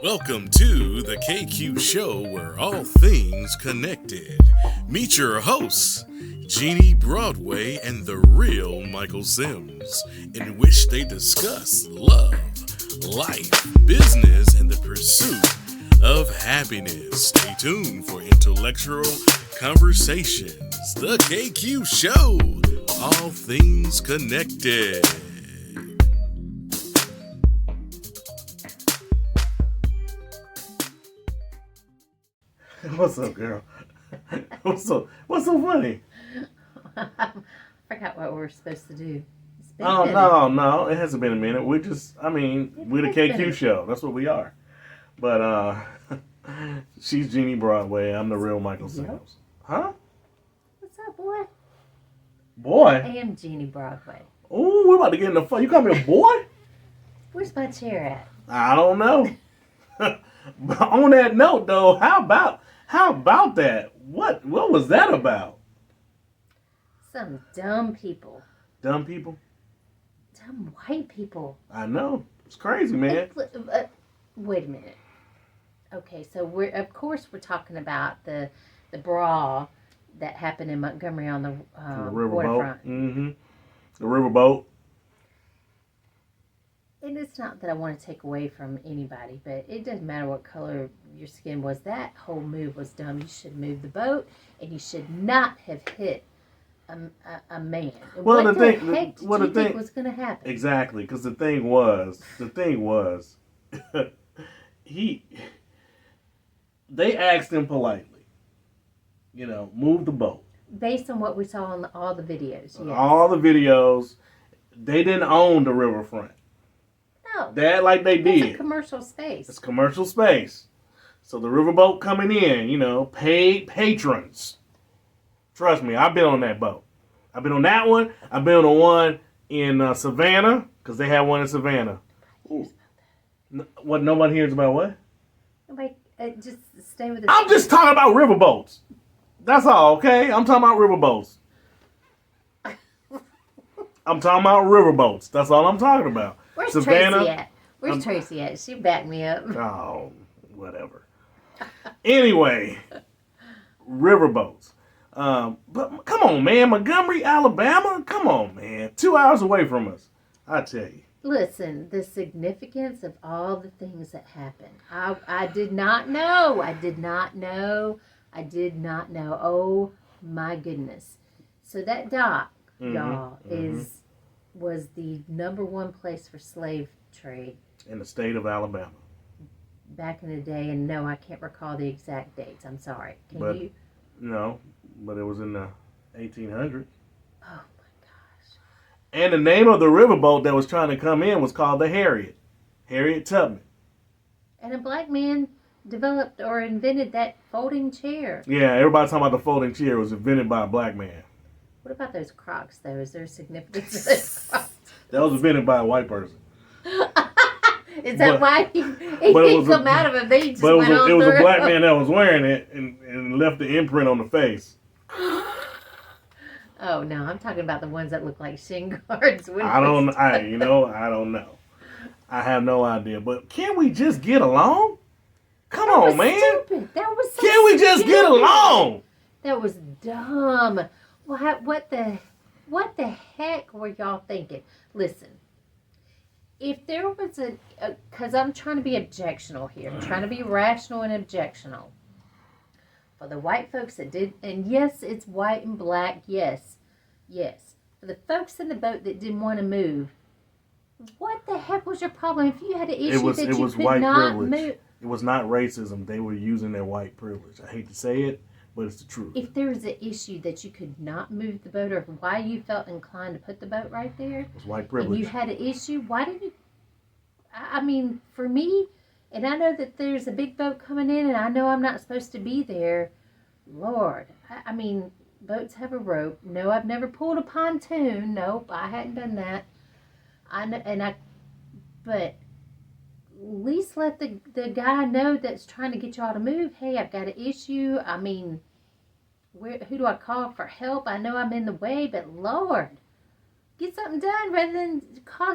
Welcome to the KQ Show, where all things connected. Meet your hosts, Jeannie, Broadway, and the real Michael Sims, in which they discuss love, life, business, and the pursuit of happiness. Stay tuned for intellectual conversations. The KQ Show, all things connected. What's up, girl? What's so funny? I forgot what we were supposed to do. Oh, no, it hasn't been a minute. We're the KQ show. That's what we are. But, she's Jeannie Broadway. I'm the real Michael Sims. Huh? What's up, boy? Boy? I am Jeannie Broadway. Ooh, we're about to get in the fun. You call me a boy? Where's my chair at? I don't know. But on that note, though, how about that? What was that about? Some dumb people. Dumb people? Dumb white people. I know. It's crazy, man. Wait a minute. Okay, so we're talking about the brawl that happened in Montgomery on the waterfront. Mm-hmm. The riverboat. And it's not that I want to take away from anybody, but it doesn't matter what color your skin was. That whole move was dumb. You should move the boat, and you should not have hit a man. Well, what the heck did you think was going to happen? Exactly, because the thing was, they asked him politely, move the boat. Based on what we saw on all the videos, yes. All the videos, they didn't own the riverfront. No. That like they did. It's a commercial space. It's commercial space. So the riverboat coming in, paid patrons. Trust me, I've been on that boat. I've been on that one. I've been on the one in Savannah, because they had one in Savannah. What? Nobody hears about what? Nobody, just stay with the... I'm just talking about riverboats. That's all, okay? I'm talking about riverboats. I'm talking about riverboats. That's all I'm talking about. Where's Savannah, Tracy at? Where's Tracy at? She backed me up. Oh, whatever. Anyway, riverboats. But come on, man. Montgomery, Alabama? Come on, man. 2 hours away from us. I tell you. Listen, the significance of all the things that happened. I did not know. Oh, my goodness. So that dock, y'all, was the number one place for slave trade. In the state of Alabama. Back in the day, and no, I can't recall the exact dates. I'm sorry. Can you? No, but it was in the 1800s. Oh, my gosh. And the name of the riverboat that was trying to come in was called the Harriet Tubman. And a black man developed or invented that folding chair. Yeah, everybody talking about the folding chair was invented by a black man. What about those Crocs, though? Is there significance to those Crocs? That was invented by a white person. Is that why he didn't come out of it? They just but went on it was through a black man that was wearing it and left the imprint on the face. Oh, no. I'm talking about the ones that look like shin guards. I don't know. I have no idea. But can we just get along? Come on, man. Stupid. That was so Can we just get along? That was dumb. What the heck were y'all thinking? Listen, if there was because I'm trying to be objectional here. I'm trying to be rational and objectional. For the white folks that did, and yes, it's white and black, yes. For the folks in the boat that didn't want to move, what the heck was your problem? If you had an issue that you could not move. It was not racism. They were using their white privilege. I hate to say it, but it's the truth. If there was an issue that you could not move the boat, or why you felt inclined to put the boat right there, it was white privilege. And you had an issue, why did you? I mean, for me, and I know that there's a big boat coming in, and I know I'm not supposed to be there. Lord, I mean, boats have a rope. No, I've never pulled a pontoon. Nope, I hadn't done that. But at least let the guy know that's trying to get y'all to move. Hey, I've got an issue. I mean, who do I call for help? I know I'm in the way, but Lord, get something done rather than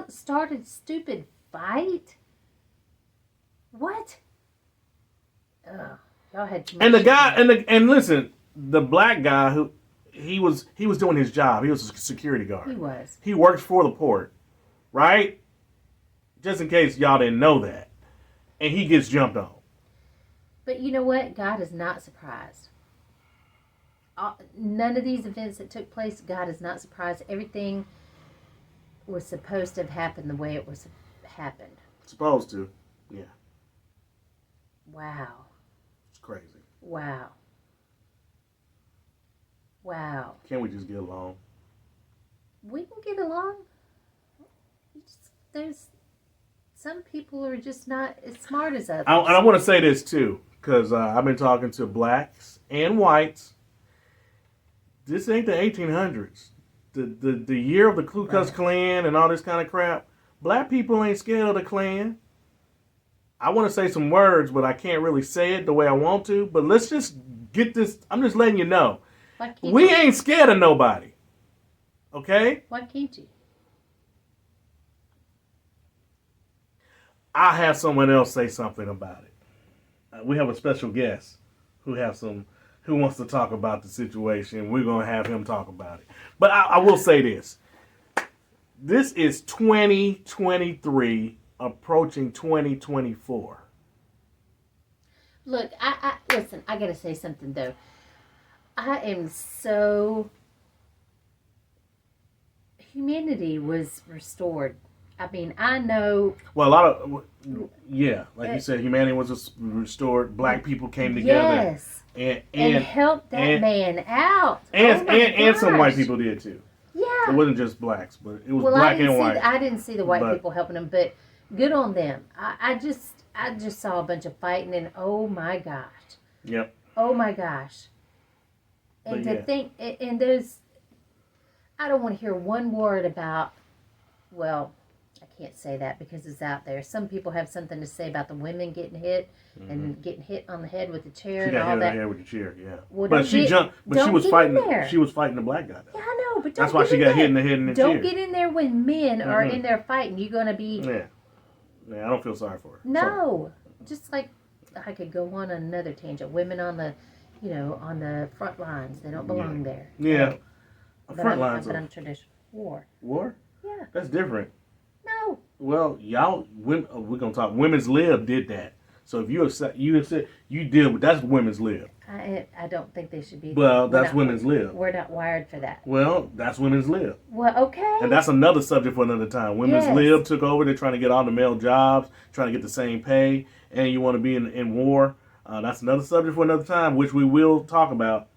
start a stupid fight. What? Y'all had too much. And the guy, and listen, the black guy who he was doing his job. He was a security guard. He was. He works for the port, right? Just in case y'all didn't know that. And he gets jumped on. But you know what? God is not surprised. None of these events that took place, God is not surprised. Everything was supposed to have happened the way it was happened. Supposed to, yeah. Wow. It's crazy. Wow. Wow. Can't we just get along? We can get along. There's some people are just not as smart as others. And I want to say this too, because I've been talking to blacks and whites. This ain't the 1800s. The year of the Ku Klux Klan and all this kind of crap. Black people ain't scared of the Klan. I want to say some words, but I can't really say it the way I want to. But let's just get this. I'm just letting you know. We ain't scared of nobody. Okay? Why can't you? I'll have someone else say something about it. We have a special guest who wants to talk about the situation. We're going to have him talk about it. But I will say this. This is 2023 approaching 2024. Look, I listen, I got to say something though. I am so... Humanity was restored. I mean, I know... Well, a lot of... Yeah, like you said, humanity was restored. Black people came together. Yes. And helped that man out. And some white people did too. Yeah. It wasn't just blacks, but it was black and white. I didn't see the white people helping them, but good on them. I just saw a bunch of fighting, and oh my gosh. Yep. Oh my gosh. And to think, and there's, I don't want to hear one word about, well, I can't say that because it's out there. Some people have something to say about the women getting hit and getting hit on the head with the chair and all that. She got hit on the head with the chair, yeah. Well, but she jumped. But she was fighting. She was fighting the black guy. Though. Yeah, I know, but that's why she got hit in the head and the chair. Don't get in there when men are in there fighting. You're gonna be. Yeah, I don't feel sorry for her. No, just like I could go on another tangent. Women on the, on the front lines. They don't belong there. Yeah, front lines. But I'm traditional. War. War. Yeah. That's different. No. Well, y'all, we're gonna talk. Women's Lib did that. So if you have said you did, that's women's lib. I don't think they should be. Well, that's women's lib. We're not wired for that. Well, that's women's lib. Well, okay. And that's another subject for another time. Women's lib took over. They're trying to get all the male jobs, trying to get the same pay, and you want to be in war. That's another subject for another time, which we will talk about.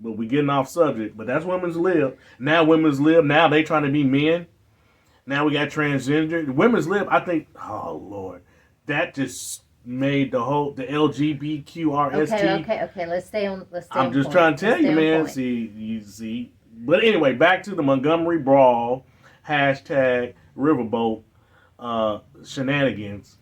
But we're getting off subject. But that's women's lib. Now women's lib. Now they trying to be men. Now we got transgender. Women's lib. I think. Oh Lord, that just made the LGBTQRST. Okay. Let's stay on. I'm just trying to tell you, man. See. But anyway, back to the Montgomery Brawl #Riverboat shenanigans.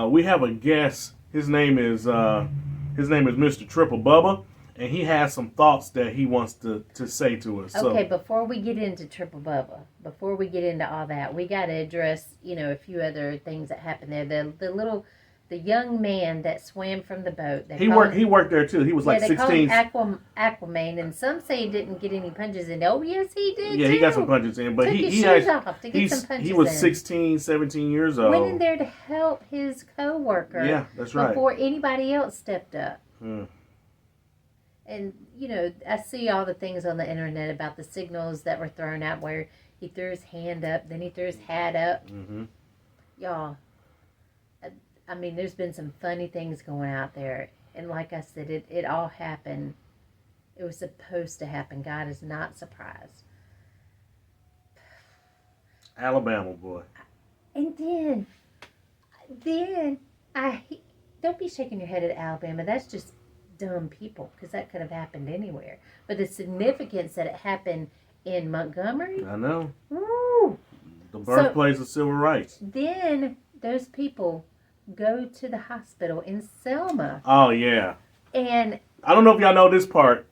We have a guest. His name is Mr. Triple Bubba, and he has some thoughts that he wants to say to us. Okay, before we get into Triple Bubba, before we get into all that, we got to address a few other things that happened there. The young man that swam from the boat. He worked there too. He was like 16. They call him Aquaman, and some say he didn't get any punches in. Oh, yes, he did. Yeah, he got some punches in, but he was 16, 17 years old. Went in there to help his coworker. Yeah, that's right. Before anybody else stepped up. And I see all the things on the internet about the signals that were thrown out where he threw his hand up, then he threw his hat up. Y'all. I mean, there's been some funny things going out there. And like I said, it all happened. It was supposed to happen. God is not surprised. Alabama boy. And then don't be shaking your head at Alabama. That's just dumb people, because that could have happened anywhere. But the significance that it happened in Montgomery. I know. Woo! The birthplace of civil rights. Then those people go to the hospital in Selma. Oh, yeah. And I don't know if y'all know this part.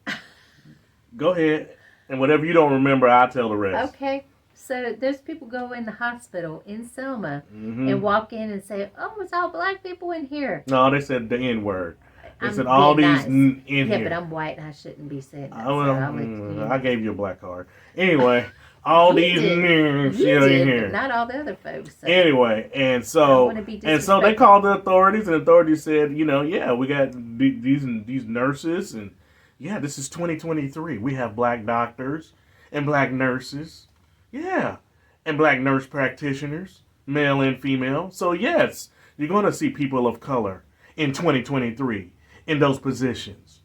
Go ahead. And whatever you don't remember, I'll tell the rest. Okay. So those people go in the hospital in Selma and walk in and say, oh, it's all black people in here. No, they said the N-word. They I'm said all being these nice. in Yeah, here. but I'm white and I shouldn't be saying that. I gave you a black card. Anyway, all these names you in did, here. but not all the other folks. So Anyway, I don't want to be and so they called the authorities, and the authorities said, yeah, we got these nurses, and yeah, this is 2023. We have black doctors and black nurses, yeah, and black nurse practitioners, male and female. So yes, you're going to see people of color in 2023 in those positions.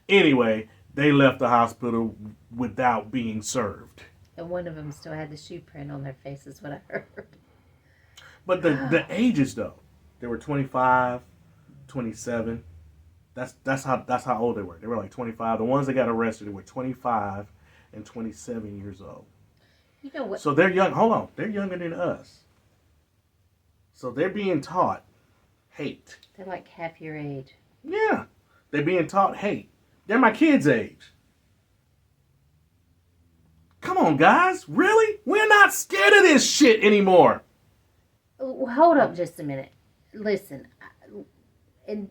Anyway, they left the hospital without being served. And one of them still had the shoe print on their face, is what I heard. But the ages, though, they were 25, 27. That's how old they were. They were like 25. The ones that got arrested were 25 and 27 years old. You know what? So they're young. Hold on. They're younger than us. So they're being taught hate. They're like half your age. Yeah. They're being taught hate. They're my kids' age. Come on, guys. Really? We're not scared of this shit anymore. Hold up just a minute. Listen, and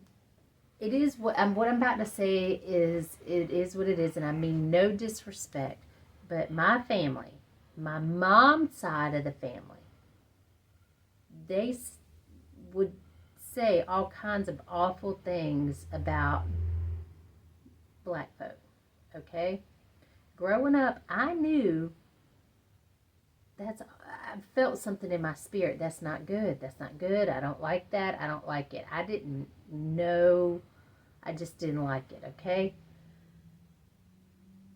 it is what I'm about to say is it is what it is, and I mean no disrespect, but my family, my mom's side of the family, they would say all kinds of awful things about black folk. Okay, growing up, I knew I felt something in my spirit. That's not good. That's not good. I don't like that. I don't like it. I didn't know. I just didn't like it. Okay.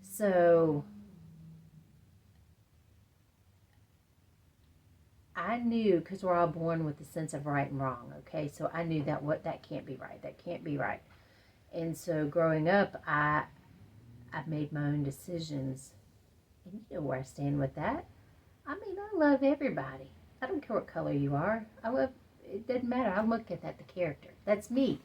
So I knew, because we're all born with a sense of right and wrong. Okay. So I knew that can't be right. That can't be right. And so growing up, I made my own decisions. And you know where I stand with that. I mean, I love everybody. I don't care what color you are. It doesn't matter. I look at that, the character. That's me.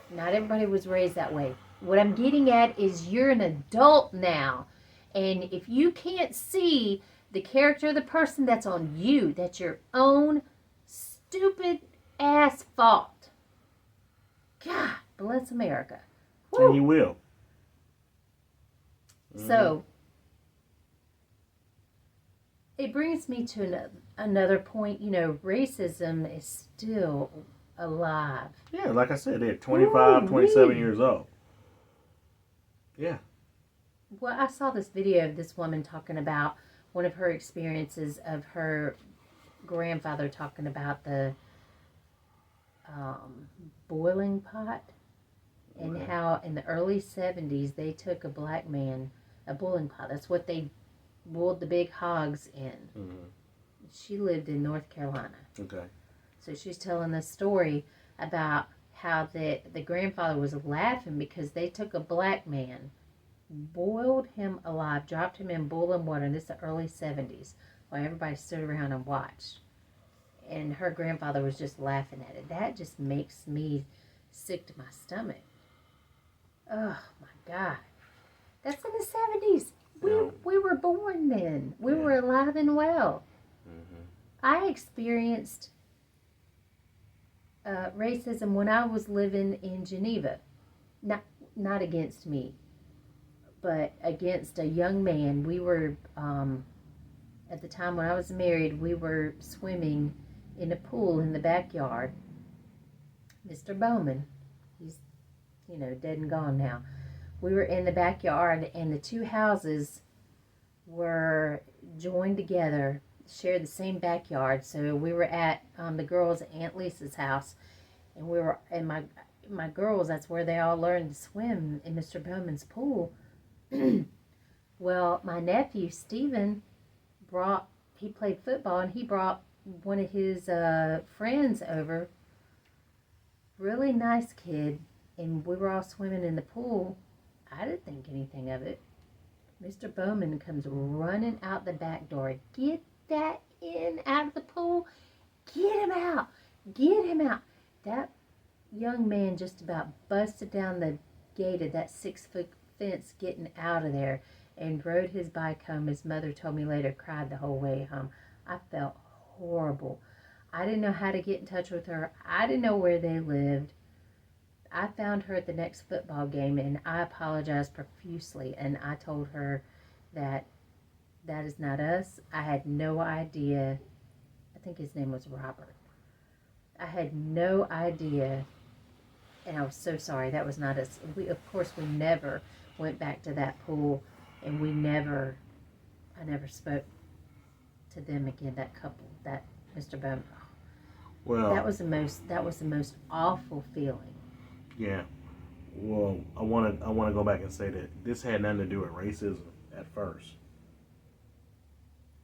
Not everybody was raised that way. What I'm getting at is you're an adult now. And if you can't see the character of the person, that's on you. That's your own stupid ass fault. God bless America. Woo. And you will. So it brings me to another point. You know, racism is still alive. Yeah, like I said, they're 25, 27 years old. Yeah. Well, I saw this video of this woman talking about one of her experiences of her grandfather talking about the boiling pot, and how in the early 70s they took a black man, a boiling pot. That's what they boiled the big hogs in. Mm-hmm. She lived in North Carolina. Okay. So she's telling this story about how the grandfather was laughing because they took a black man, boiled him alive, dropped him in boiling water, and this is the early 70s, while everybody stood around and watched. And her grandfather was just laughing at it. That just makes me sick to my stomach. Oh, my God. That's in the 70s. We were born then. We were alive and well. Mm-hmm. I experienced racism when I was living in Geneva. Not against me, but against a young man. We were, at the time when I was married, we were swimming in a pool in the backyard. Mr. Bowman, he's, dead and gone now. We were in the backyard, and the two houses were joined together, shared the same backyard. So we were at the girls' Aunt Lisa's house, and we were, and my girls, that's where they all learned to swim, in Mr. Bowman's pool. Well, my nephew Stephen he played football, and he brought one of his friends over. Really nice kid, and we were all swimming in the pool. I didn't think anything of it. Mr. Bowman comes running out the back door. Get that in out of the pool. Get him out. Get him out. That young man just about busted down the gate of that 6-foot fence getting out of there and rode his bike home. His mother told me later, cried the whole way home. I felt horrible. I didn't know how to get in touch with her. I didn't know where they lived. I found her at the next football game, and I apologized profusely, and I told her that is not us. I had no idea. I think his name was Robert. I had no idea, and I was so sorry. That was not us. Of course, we never went back to that pool, and I never spoke to them again, that couple, that Mr. Bowman. Well, that was the most awful feeling. Yeah. Well, I want to go back and say that this had nothing to do with racism at first.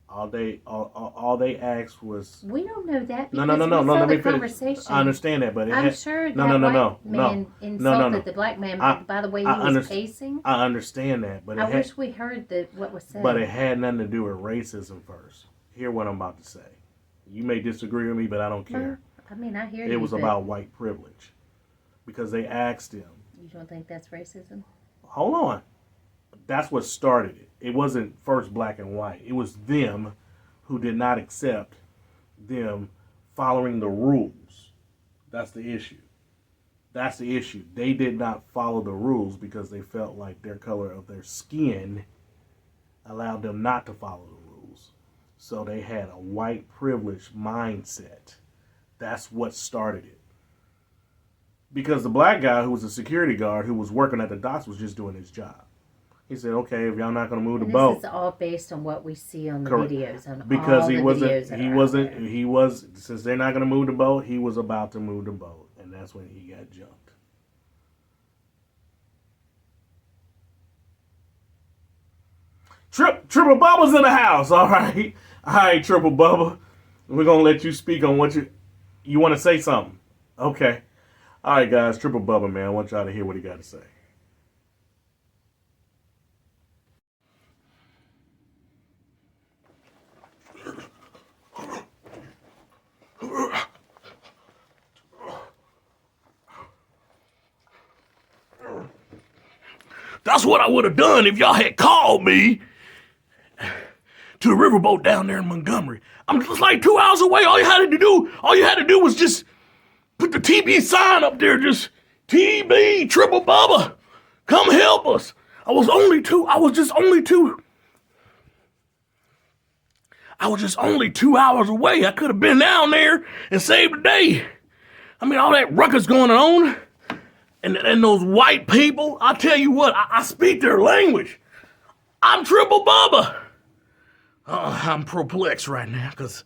All they asked was. We don't know that. No. Let me finish. I understand that, but I'm sure that white man insulted the black man by the way he was pacing. I understand that, but I wish we heard what was said. But it had nothing to do with racism first. Hear what I'm about to say. You may disagree with me, but I don't care. I mean, I hear you. It was about white privilege, because they asked him. You don't think that's racism? Hold on. That's what started it. It wasn't first black and white. It was them who did not accept them following the rules. That's the issue. They did not follow the rules because they felt like their color of their skin allowed them not to follow the rules. So they had a white privilege mindset. That's what started it. Because the black guy who was a security guard who was working at the docks was just doing his job. He said, "Okay, if y'all not going to move the boat." This is all based on what we see on the Correct. videos. Because he was since they're not going to move the boat, he was about to move the boat, and that's when he got jumped. Triple Bubba's in the house. All right, Triple Bubba, we're gonna let you speak on what you want to say something. Okay, all right, guys, Triple Bubba, man, I want y'all to hear what he got to say. That's what I would have done if y'all had called me to a riverboat down there in Montgomery. I'm just like 2 hours away. All you had to do was just put the TB sign up there, just TB, Triple Bubba, come help us. I was just only 2 hours away. I could have been down there and saved the day. I mean, all that ruckus going on. And those white people, I tell you what, I speak their language. I'm Triple Bubba. I'm perplexed right now because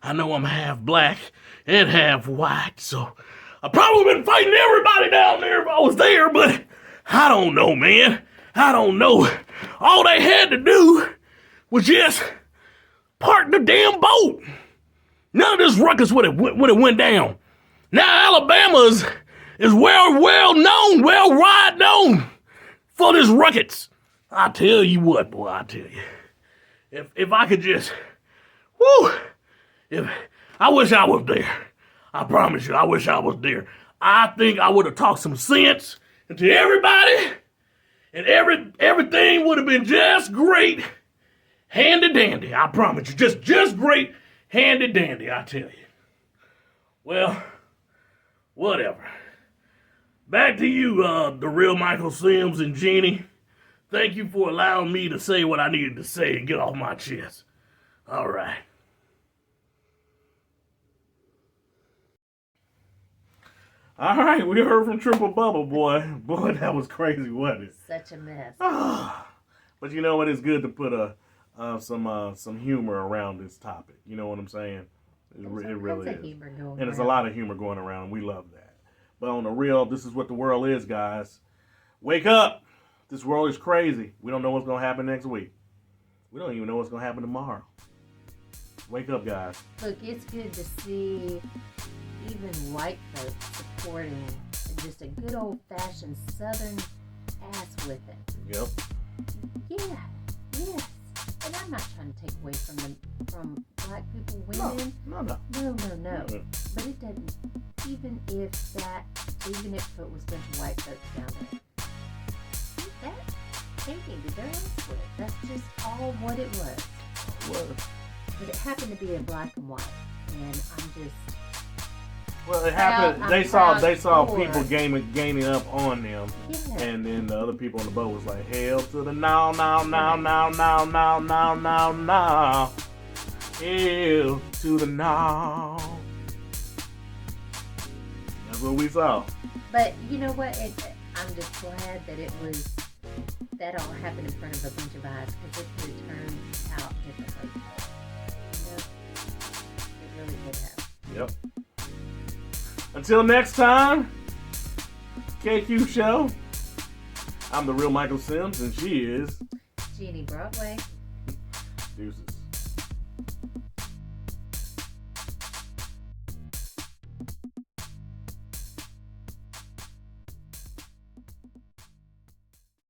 I know I'm half black and half white. So I probably been fighting everybody down there if I was there, but I don't know, man. I don't know. All they had to do was just park the damn boat. None of this ruckus would have went down. Now Alabama is well known for this ruckus. I tell you what, boy, I tell you. If I could just, I wish I was there. I promise you, I wish I was there. I think I would have talked some sense into everybody, and everything would have been just great, handy dandy. I promise you, just great, handy dandy. I tell you. Well, whatever. Back to you, the real Michael Sims and Jeannie. Thank you for allowing me to say what I needed to say and get off my chest. All right. All right, we heard from Triple Bubba, boy. Boy, that was crazy, wasn't it? Such a mess. But you know what? It's good to put some humor around this topic. You know what I'm saying? It really is. And there's a lot of humor going around, and we love that. But on the real, this is what the world is, guys. Wake up. This world is crazy. We don't know what's going to happen next week. We don't even know what's going to happen tomorrow. Wake up, guys. Look, it's good to see even white folks supporting just a good old-fashioned Southern ass whipping. Yep. Yeah, yes. And I'm not trying to take away from black people winning. No. No. Mm-hmm. But it doesn't. Even if it was a bunch of white folks down there, they needed their ass whipped. That's just all what it was. What? But it happened to be a black and white. and I'm just. Well, it Proud- happened. I'm They saw proud people for- gaining up on them, Yeah. and then the other people on the boat was like, "Hell to the no, no, no, no, no, no, no, no, no, hell to the no." That's what we saw. But you know what? I'm just glad that that all happened in front of a bunch of eyes because it could have turned out differently. You know, it really could have. Yep. Until next time, KQ Show. I'm the real Michael Sims, and she is Jeannie Broadway. Deuces.